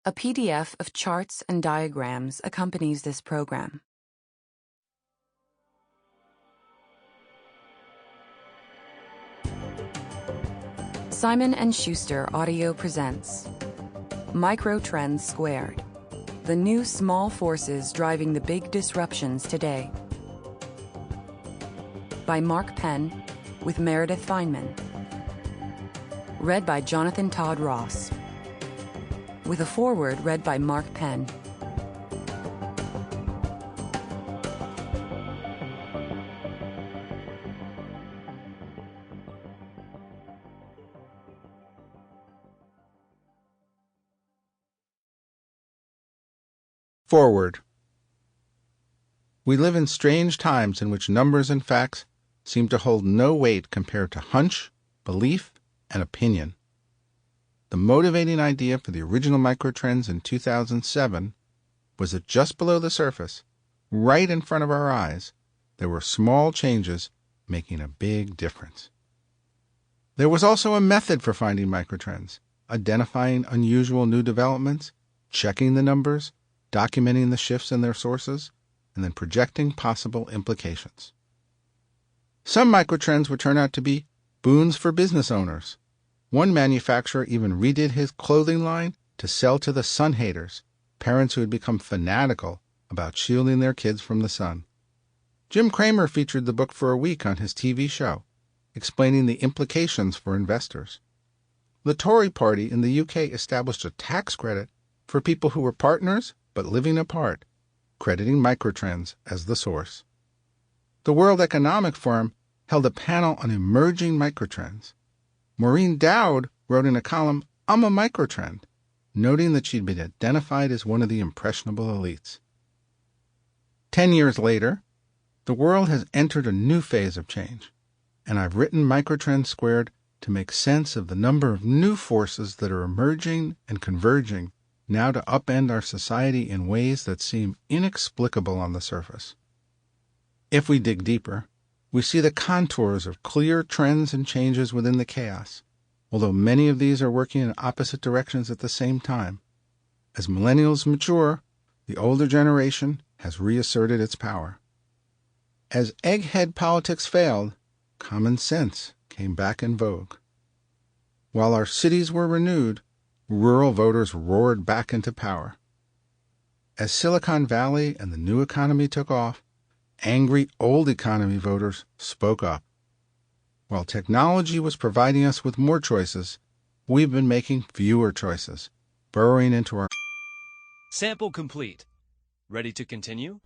A PDF of charts and diagrams accompanies this program. Simon & Schuster Audio presents Microtrends Squared, the new small forces driving the big disruptions today. By Mark Penn, with Meredith Feynman. Read by Jonathan Todd Ross. With a foreword read by Mark Penn. Forward. We live in strange times in which numbers and facts seem to hold no weight compared to hunch, belief, and opinion. The motivating idea for the original Microtrends in 2007 was that just below the surface, right in front of our eyes, there were small changes making a big difference. There was also a method for finding microtrends, identifying unusual new developments, checking the numbers, documenting the shifts in their sources, and then projecting possible implications. Some microtrends would turn out to be boons for business owners. One manufacturer even redid his clothing line to sell to the sun haters, parents who had become fanatical about shielding their kids from the sun. Jim Cramer featured the book for a week on his TV show, explaining the implications for investors. The Tory party in the UK established a tax credit for people who were partners but living apart, crediting Microtrends as the source. The World Economic Forum held a panel on emerging microtrends. Maureen Dowd wrote in a column, "I'm a microtrend," noting that she'd been identified as one of the impressionable elites. 10 years later, the world has entered a new phase of change, and I've written Microtrends Squared to make sense of the number of new forces that are emerging and converging now to upend our society in ways that seem inexplicable on the surface. If we dig deeper, we see the contours of clear trends and changes within the chaos, although many of these are working in opposite directions at the same time. As millennials mature, the older generation has reasserted its power. As egghead politics failed, common sense came back in vogue. While our cities were renewed, rural voters roared back into power. As Silicon Valley and the new economy took off, angry old economy voters spoke up. While technology was providing us with more choices, we've been making fewer choices, burrowing into our... Sample complete. Ready to continue?